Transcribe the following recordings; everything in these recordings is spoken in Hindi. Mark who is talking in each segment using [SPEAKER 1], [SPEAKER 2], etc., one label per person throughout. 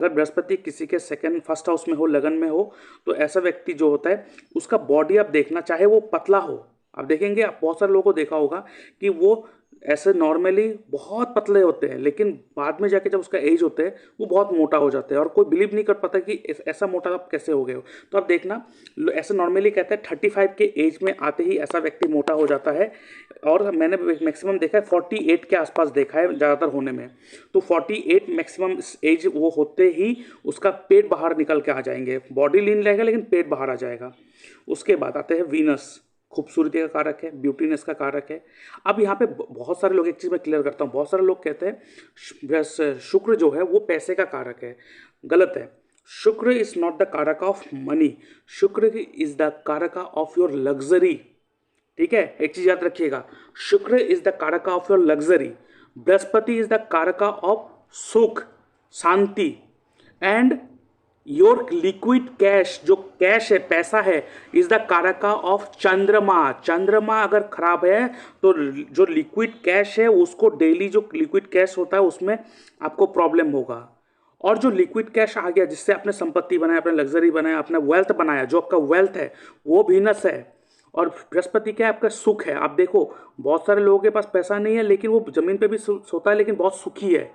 [SPEAKER 1] अगर बृहस्पति किसी के सेकंड फर्स्ट हाउस में हो, लगन में हो, तो ऐसा व्यक्ति जो होता है उसका बॉडी आप देखना, चाहे वो पतला हो, आप देखेंगे, आप बहुत सारे लोगों को देखा होगा कि वो ऐसे नॉर्मली बहुत पतले होते हैं, लेकिन बाद में जाके जब उसका एज होता है वो बहुत मोटा हो जाता है और कोई बिलीव नहीं कर पाता कि ऐसा मोटा आप कैसे हो गए हो। तो आप देखना, ऐसे नॉर्मली कहते हैं 35 के एज में आते ही ऐसा व्यक्ति मोटा हो जाता है, और मैंने मैक्सिमम देखा है 48 के आसपास देखा है ज़्यादातर होने में। तो 48 मैक्सिमम एज वो होते ही उसका पेट बाहर निकल के आ जाएंगे, बॉडी लीन रहेगा लेकिन पेट बाहर आ जाएगा। उसके बाद आते हैं वीनस, खूबसूरती का कारक है, ब्यूटीनेस का कारक है। अब यहाँ पे बहुत सारे लोग, एक चीज़ मैं क्लियर करता हूँ, बहुत सारे लोग कहते हैं शुक्र जो है वो पैसे का कारक है। गलत है। शुक्र इज नॉट द कारक ऑफ मनी, शुक्र इज द कारक ऑफ योर लग्जरी। ठीक है, एक चीज याद रखिएगा, शुक्र इज द कारका of your luxury, Brihaspati is the कारका ऑफ सुख, शांति, एंड योर लिक्विड कैश, जो कैश है, पैसा है, इज द कारका ऑफ चंद्रमा। चंद्रमा अगर खराब है तो जो लिक्विड कैश है उसको, डेली जो लिक्विड कैश होता है उसमें आपको प्रॉब्लम होगा। और जो लिक्विड कैश आ गया जिससे आपने संपत्ति बनाया, अपने लग्जरी बनाया, अपना वेल्थ बनाया, जो आपका वेल्थ है वो वीनस है। और बृहस्पति क्या है, आपका सुख है। आप देखो बहुत सारे लोगों के पास पैसा नहीं है लेकिन वो जमीन पे भी सोता है लेकिन बहुत सुखी है,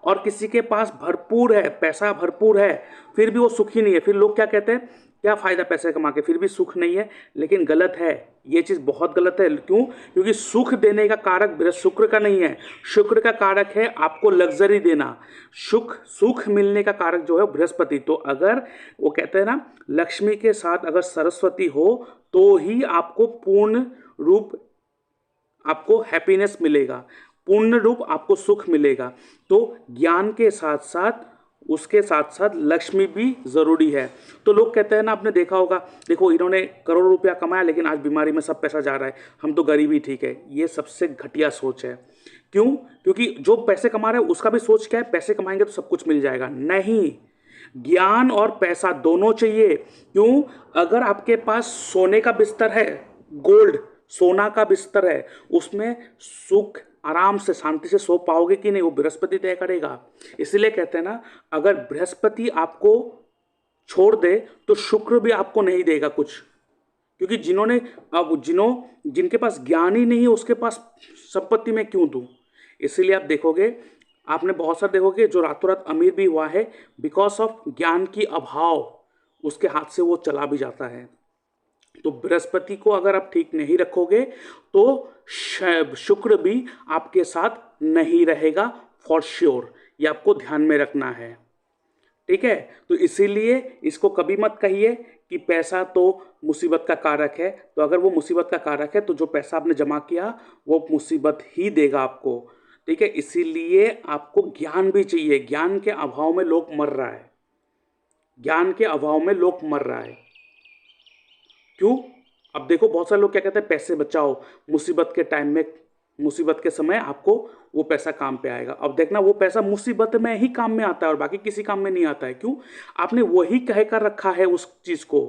[SPEAKER 1] और किसी के पास भरपूर है, पैसा भरपूर है, फिर भी वो सुखी नहीं है। फिर लोग क्या कहते हैं, क्या फ़ायदा पैसे कमा के, फिर भी सुख नहीं है। लेकिन गलत है, ये चीज़ बहुत गलत है। क्यों? क्योंकि सुख देने का कारक शुक्र का नहीं है, शुक्र का कारक है आपको लग्जरी देना। सुख मिलने का कारक जो है बृहस्पति। तो अगर वो कहते हैं ना, लक्ष्मी के साथ अगर सरस्वती हो तो ही आपको पूर्ण रूप, आपको हैप्पीनेस मिलेगा, पूर्ण रूप आपको सुख मिलेगा। तो ज्ञान के साथ साथ, उसके साथ साथ लक्ष्मी भी ज़रूरी है। तो लोग कहते हैं ना, आपने देखा होगा, देखो इन्होंने करोड़ों रुपया कमाया लेकिन आज बीमारी में सब पैसा जा रहा है, हम तो गरीबी ठीक है। ये सबसे घटिया सोच है। क्यों? क्योंकि जो पैसे कमा रहा है उसका भी सोच क्या है, पैसे कमाएंगे तो सब कुछ मिल जाएगा। नहीं, ज्ञान और पैसा दोनों चाहिए। क्यों? अगर आपके पास सोने का बिस्तर है, गोल्ड सोना का बिस्तर है, उसमें सुख, आराम से शांति से सो पाओगे कि नहीं, वो बृहस्पति तय करेगा। इसलिए कहते हैं ना, अगर बृहस्पति आपको छोड़ दे तो शुक्र भी आपको नहीं देगा कुछ। क्योंकि जिनके पास ज्ञान ही नहीं है उसके पास संपत्ति में क्यों दूं। इसीलिए आप देखोगे, आपने बहुत सारे देखोगे जो रातों रात अमीर भी हुआ है, बिकॉज ऑफ ज्ञान की अभाव, उसके हाथ से वो चला भी जाता है। तो बृहस्पति को अगर आप ठीक नहीं रखोगे तो शुक्र भी आपके साथ नहीं रहेगा फॉर श्योर। ये आपको ध्यान में रखना है। ठीक है, तो इसीलिए इसको कभी मत कहिए कि पैसा तो मुसीबत का कारक है। तो अगर वो मुसीबत का कारक है तो जो पैसा आपने जमा किया वो मुसीबत ही देगा आपको। ठीक है, इसीलिए आपको ज्ञान भी चाहिए। ज्ञान के अभाव में लोग मर रहा है, ज्ञान के अभाव में लोग मर रहा है। क्यों? अब देखो बहुत सारे लोग क्या कहते हैं, पैसे बचाओ, मुसीबत के टाइम में, मुसीबत के समय आपको वो पैसा काम पे आएगा। अब देखना, वो पैसा मुसीबत में ही काम में आता है और बाकी किसी काम में नहीं आता है। क्यों? आपने वही कह कर रखा है उस चीज़ को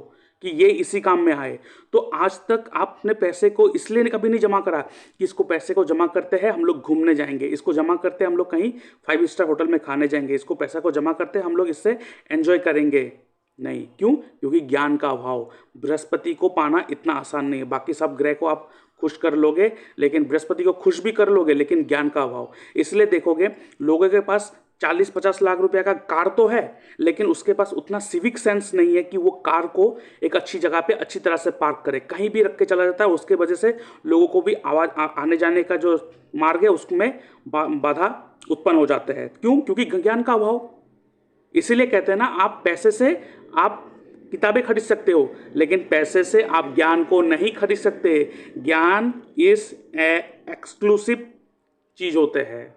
[SPEAKER 1] कि ये इसी काम में आए। तो आज तक आपने पैसे को इसलिए कभी नहीं जमा करा कि इसको पैसे को जमा करते हैं हम लोग घूमने जाएंगे, इसको जमा करते हैं हम लोग कहीं 5 स्टार होटल में खाने जाएंगे, इसको पैसा को जमा करते हैं हम लोग इससे एंजॉय करेंगे। नहीं। क्यों? क्योंकि ज्ञान का अभाव। बृहस्पति को पाना इतना आसान नहीं है। बाकी सब ग्रह को आप खुश कर लोगे, लेकिन बृहस्पति को खुश भी कर लोगे, लेकिन ज्ञान का अभाव। इसलिए देखोगे लोगों के पास 40-50 लाख रुपया का कार तो है, लेकिन उसके पास उतना सिविक सेंस नहीं है कि वो कार को एक अच्छी जगह पे अच्छी तरह से पार्क करे, कहीं भी रख के चला जाता है। उसके वजह से लोगों को भी आवाज आने जाने का जो मार्ग है उसमें बाधा उत्पन्न हो जाते हैं। क्यों? क्योंकि ज्ञान का अभाव। इसीलिए कहते हैं ना, आप पैसे से आप किताबें खरीद सकते हो, लेकिन पैसे से आप ज्ञान को नहीं खरीद सकते। ज्ञान इज एक्सक्लूसिव चीज होते हैं।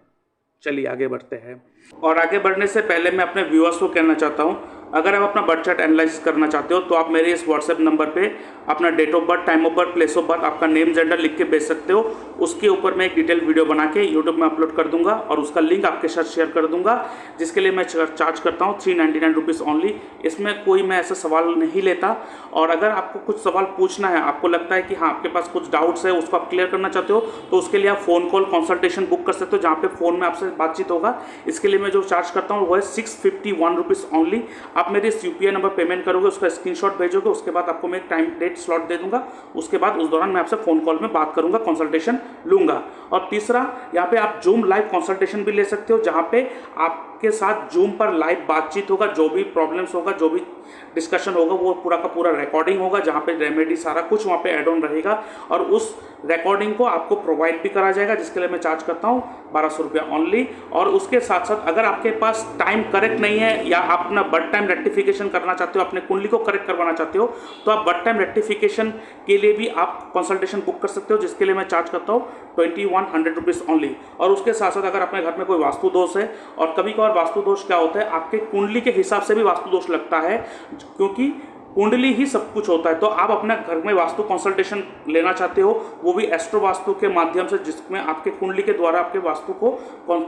[SPEAKER 1] चलिए आगे बढ़ते हैं। और आगे बढ़ने से पहले मैं अपने व्यूअर्स को कहना चाहता हूँ, अगर आप अपना बर्थ चार्ट एनालिसिस करना चाहते हो तो आप मेरे इस व्हाट्सएप नंबर पे अपना date of birth, time of birth, place of birth, आपका नेम, जेंडर लिख के भेज सकते हो। उसके ऊपर मैं एक डिटेल वीडियो बना के यूट्यूब में अपलोड कर दूंगा और उसका लिंक आपके साथ शेयर कर दूंगा, जिसके लिए मैं चार्ज करता हूँ 399 रुपीज़ ओनली। इसमें कोई मैं ऐसा सवाल नहीं लेता। और अगर आपको कुछ सवाल पूछना है, आपको लगता है कि हाँ आपके पास कुछ डाउट्स है, उसको आप क्लियर करना चाहते हो, तो उसके लिए आप फ़ोन कॉल कंसल्टेशन बुक कर सकते हो, जहाँ पे फ़ोन में आपसे बातचीत होगा। इसके लिए मैं जो चार्ज करता हूँ वो है 651 रुपीज़ ओनली। आप मेरे इस यूपीआई नंबर पेमेंट करोगे, उसका स्क्रीनशॉट भेजोगे, उसके बाद आपको मैं एक टाइम डेट स्लॉट दे दूंगा। उसके बाद उस दौरान मैं आपसे फ़ोन कॉल में बात करूंगा, कंसल्टेशन लूंगा। और तीसरा, यहाँ पे आप जूम लाइव कंसल्टेशन भी ले सकते हो, जहाँ पे आपके साथ जूम पर लाइव बातचीत होगा। जो भी प्रॉब्लम्स होगा, जो भी डिस्कशन होगा, वो पूरा का पूरा रिकॉर्डिंग होगा, जहाँ पे रेमेडी सारा कुछ वहाँ पे ऐड ऑन रहेगा। और उस रिकॉर्डिंग को आपको प्रोवाइड भी करा जाएगा, जिसके लिए मैं चार्ज करता हूँ 1200 रुपया ओनली। और उसके साथ साथ अगर आपके पास टाइम करेक्ट नहीं है या आप अपना बर्थ टाइम रेक्टिफिकेशन करना चाहते हो, अपने कुंडली को करेक्ट करवाना चाहते हो, तो आप बर्थ टाइम रेक्टिफिकेशन के लिए भी आप कंसल्टेशन बुक कर सकते हो, जिसके लिए मैं चार्ज करता हूँ 2100 रुपीज़ ओनली। और उसके साथ साथ अगर अपने घर में कोई वास्तु दोष है, और कभी कभार वास्तु दोष क्या होता है, आपके कुंडली के हिसाब से भी वास्तु दोष लगता है, क्योंकि कुंडली ही सब कुछ होता है। तो आप अपने घर में वास्तु कंसल्टेशन लेना चाहते हो, वो भी एस्ट्रो वास्तु के माध्यम से, जिसमें आपके कुंडली के द्वारा आपके वास्तु को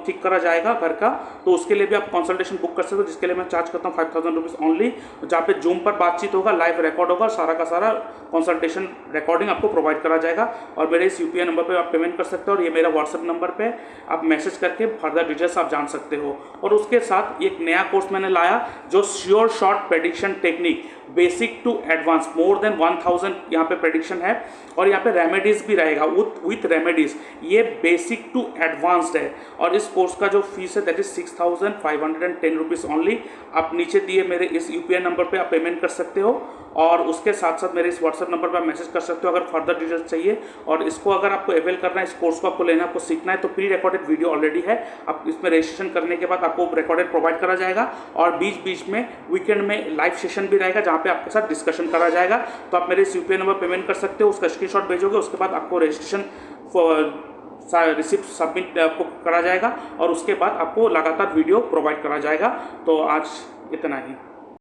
[SPEAKER 1] ठीक करा जाएगा घर का, तो उसके लिए भी आप कंसल्टेशन बुक कर सकते हो, जिसके लिए मैं चार्ज करता हूँ 5000 रुपीज़ ओनली। जहाँ पे जूम पर बातचीत होगा, लाइव रिकॉर्ड होगा, सारा का सारा कंसल्टेशन रिकॉर्डिंग आपको प्रोवाइड करा जाएगा। और मेरे इस यूपीआई नंबर पर आप पेमेंट कर सकते हो, और ये मेरा व्हाट्सएप नंबर पर आप मैसेज करके फर्दर डिटेल्स आप जान सकते हो। और उसके साथ एक नया कोर्स मैंने लाया, जो sure shot prediction technique, basic to advance, more than 1000 यहाँ पे प्रेडिक्शन है। और यहाँ पे रेमेडीज भी रहेगा विथ रेमेडीज। ये बेसिक टू एडवांस्ड है। और इस कोर्स का जो फीस है दैट इज 6510 रुपीज़ ओनली। आप नीचे दिए मेरे इस यूपीआई नंबर पे आप पेमेंट कर सकते हो, और उसके साथ साथ मेरे इस व्हाट्सएप नंबर पर आप मैसेज कर सकते हो अगर फर्दर डिटेल्स चाहिए। और इसको अगर आपको अवेल करना है, इस कोर्स को आपको लेना, आपको सीखना है, तो प्री रिकॉर्डेड वीडियो ऑलरेडी है। आप इसमें रजिस्ट्रेशन करने के बाद आपको रिकॉर्डेड प्रोवाइड करा जाएगा, और बीच बीच में वीकेंड में लाइव सेशन भी रहेगा, जहाँ पे आपके साथ डिस्कशन करा जाएगा। तो आप मेरे इस यूपीआई नंबर पेमेंट कर सकते हो, उसका स्क्रीनशॉट भेजोगे, उसके बाद आपको रजिस्ट्रेशन रिसिप्ट सबमिट आपको करा जाएगा, और उसके बाद आपको लगातार वीडियो प्रोवाइड करा जाएगा। तो आज इतना ही।